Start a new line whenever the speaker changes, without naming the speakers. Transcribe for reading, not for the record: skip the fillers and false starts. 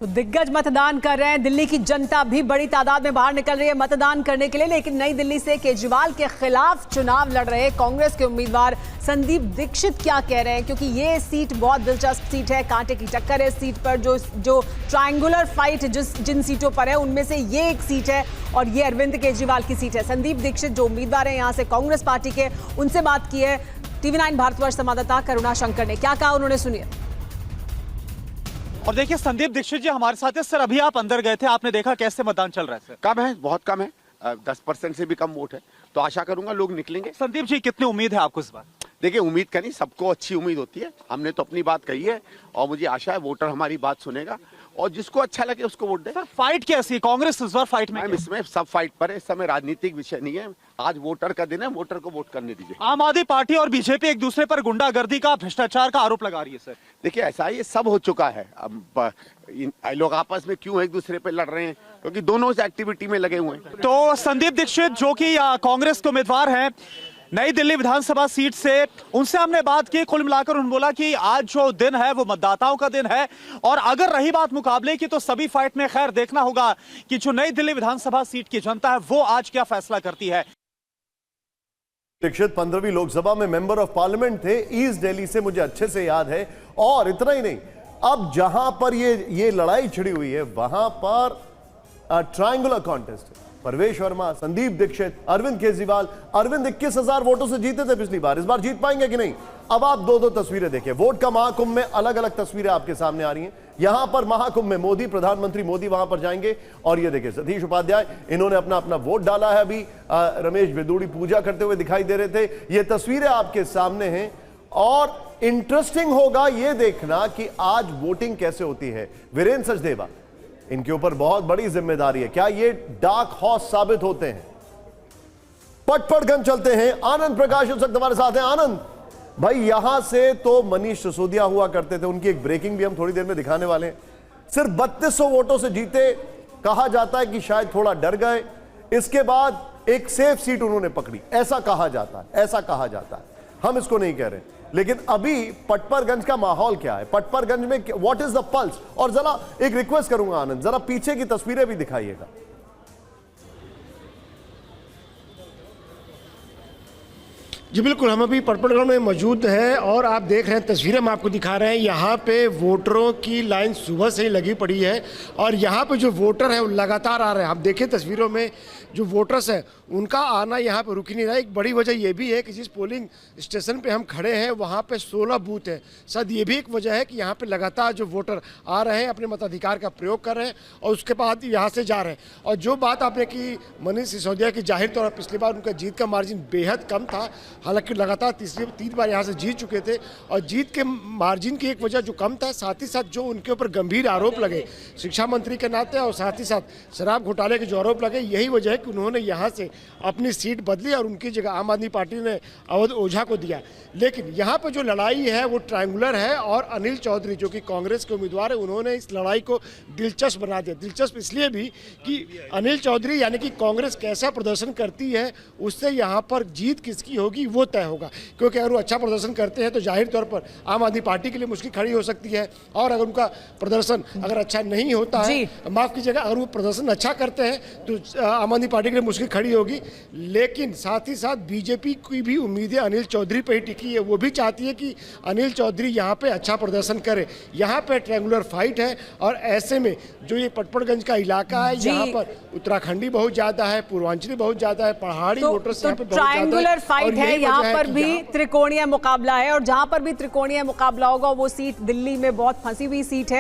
तो दिग्गज मतदान कर रहे हैं। दिल्ली की जनता भी बड़ी तादाद में बाहर निकल रही है मतदान करने के लिए। लेकिन नई दिल्ली से केजरीवाल के खिलाफ चुनाव लड़ रहे कांग्रेस के उम्मीदवार संदीप दीक्षित क्या कह रहे हैं, क्योंकि ये सीट बहुत दिलचस्प सीट है, कांटे की टक्कर है इस सीट पर। जो ट्रायंगुलर फाइट जिन सीटों पर है उनमें से ये एक सीट है और ये अरविंद केजरीवाल की सीट है। संदीप दीक्षित जो उम्मीदवार है यहाँ से कांग्रेस पार्टी के, उनसे बात की है TV9 भारतवर्ष संवाददाता करुणा शंकर ने। क्या कहा उन्होंने, सुनिए।
और देखिए संदीप दीक्षित जी हमारे साथ है। सर अभी आप अंदर गए थे, आपने देखा कैसे मतदान चल रहा है? सर
कम है, बहुत कम है, 10% से भी कम वोट है, तो आशा करूंगा लोग निकलेंगे।
संदीप जी कितनी उम्मीद है आपको इस बार?
देखिए उम्मीद का नहीं, सबको अच्छी उम्मीद होती है। हमने तो अपनी बात कही है और मुझे आशा है वोटर हमारी बात सुनेगा और जिसको अच्छा लगे उसको वोट दे।
सर फाइट कैसी, कांग्रेस इस बार फाइट में?
इसमें सब फाइट पर है, इस समय राजनीतिक विषय नहीं है। आज वोटर का दिन है, वोटर को वोट करने दीजिए।
आम आदमी पार्टी और बीजेपी एक दूसरे पर गुंडागर्दी का, भ्रष्टाचार का आरोप लगा रही है। सर
देखिए ऐसा ये सब हो चुका है। अब लोग आपस में क्यों एक दूसरे पे लड़ रहे हैं, क्योंकि दोनों इस एक्टिविटी में लगे हुए हैं।
तो संदीप दीक्षित जो कि कांग्रेस के उम्मीदवार हैं नई दिल्ली विधानसभा सीट से, उनसे हमने बात की। कुल मिलाकर उन्होंने बोला कि आज जो दिन है वो मतदाताओं का दिन है और अगर रही बात मुकाबले की तो सभी फाइट में खैर देखना होगा कि जो नई दिल्ली विधानसभा सीट की जनता है वो आज क्या फैसला करती है।
दीक्षित 15वीं लोकसभा में मेंबर ऑफ पार्लियामेंट थे ईस्ट दिल्ली से, मुझे अच्छे से याद है। और इतना ही नहीं, अब जहां पर ये लड़ाई छिड़ी हुई है वहां पर ट्रायंगुलर कॉन्टेस्ट है। परवेश वर्मा, संदीप दीक्षित, अरविंद केजरीवाल। अरविंद 21,000 वोटों से जीते थे पिछली बार, इस बार जीत पाएंगे कि नहीं? अब आप दो तस्वीरें देखिए। वोट का महाकुंभ में अलग अलग तस्वीरें आपके सामने आ रही हैं। यहां पर महाकुंभ में मोदी, प्रधानमंत्री मोदी वहां पर जाएंगे और ये देखिए सतीश उपाध्याय, इन्होंने अपना अपना वोट डाला है। अभी रमेश बिदूड़ी पूजा करते हुए दिखाई दे रहे थे। ये तस्वीरें आपके सामने हैं और इंटरेस्टिंग होगा ये देखना कि आज वोटिंग कैसे होती है। वीरेंद्र सचदेवा, इनके ऊपर बहुत बड़ी जिम्मेदारी है। क्या ये डार्क हॉर्स साबित होते हैं? पटपड़गंज चलते हैं। आनंद प्रकाश उस वक्त हमारे साथ हैं। आनंद भाई, यहां से तो मनीष सिसोदिया हुआ करते थे, उनकी एक ब्रेकिंग भी हम थोड़ी देर में दिखाने वाले हैं। सिर्फ 3200 वोटों से जीते। कहा जाता है कि शायद थोड़ा डर गए, इसके बाद एक सेफ सीट उन्होंने पकड़ी, ऐसा कहा जाता है, ऐसा कहा जाता है। हम इसको नहीं कह रहे, लेकिन अभी पटपरगंज का माहौल क्या है? पटपरगंज में व्हाट इज द पल्स? और जरा एक रिक्वेस्ट करूंगा आनंद, जरा पीछे की तस्वीरें भी दिखाइएगा।
जी बिल्कुल, हम अभी पटपड़गढ़ में मौजूद हैं और आप देख रहे हैं, तस्वीरें हम आपको दिखा रहे हैं। यहाँ पे वोटरों की लाइन सुबह से ही लगी पड़ी है और यहाँ पे जो वोटर है वो लगातार आ रहे हैं। आप देखिए तस्वीरों में जो वोटर्स हैं उनका आना यहाँ पे रुक ही नहीं रहा है। एक बड़ी वजह ये भी है कि जिस पोलिंग स्टेशन पे हम खड़े हैं वहाँ पे 16 बूथ है। शायद ये भी एक वजह है कि यहाँ पे लगातार जो वोटर आ रहे हैं, अपने मताधिकार का प्रयोग कर रहे हैं और उसके बाद यहाँ से जा रहे हैं। और जो बात आपने की मनीष सिसोदिया की, जाहिर तौर पर पिछली बार उनका जीत का मार्जिन बेहद कम था, हालांकि लगातार तीन बार यहाँ से जीत चुके थे। और जीत के मार्जिन की एक वजह जो कम था, साथ ही साथ जो उनके ऊपर गंभीर आरोप लगे शिक्षा मंत्री के नाते और साथ ही साथ शराब घोटाले के जो आरोप लगे, यही वजह है कि उन्होंने यहाँ से अपनी सीट बदली और उनकी जगह आम आदमी पार्टी ने अवध ओझा को दिया। लेकिन यहाँ पर जो लड़ाई है वो ट्रायंगुलर है और अनिल चौधरी जो कि कांग्रेस के उम्मीदवार है, उन्होंने इस लड़ाई को दिलचस्प बना दिया। दिलचस्प इसलिए भी कि अनिल चौधरी यानी कि कांग्रेस कैसा प्रदर्शन करती है उससे यहाँ पर जीत किसकी होगी वो तय होगा। क्योंकि अगर वो अच्छा प्रदर्शन करते हैं तो जाहिर तौर पर आम आदमी पार्टी के लिए मुश्किल खड़ी हो सकती है, और अगर उनका प्रदर्शन अगर अच्छा नहीं होता है, माफ कीजिएगा, अगर वो प्रदर्शन अच्छा करते हैं तो आम आदमी पार्टी के लिए मुश्किल खड़ी होगी। लेकिन साथ ही साथ बीजेपी की भी उम्मीदें अनिल चौधरी पर ही टिकी है। वो भी चाहती है कि अनिल चौधरी यहाँ पे अच्छा प्रदर्शन करे। यहाँ पे ट्रायंगुलर फाइट है और ऐसे में जो ये पटपड़गंज का इलाका है, यहाँ पर उत्तराखंडी बहुत ज्यादा है, पूर्वांचली बहुत ज्यादा है, पहाड़ी वोटर्स यहाँ पे बहुत ज्यादा है।
ट्रायंगुलर फाइट है, यहाँ पर भी त्रिकोणीय मुकाबला है और जहां पर भी त्रिकोणीय मुकाबला होगा वो सीट दिल्ली में बहुत फंसी हुई सीट है।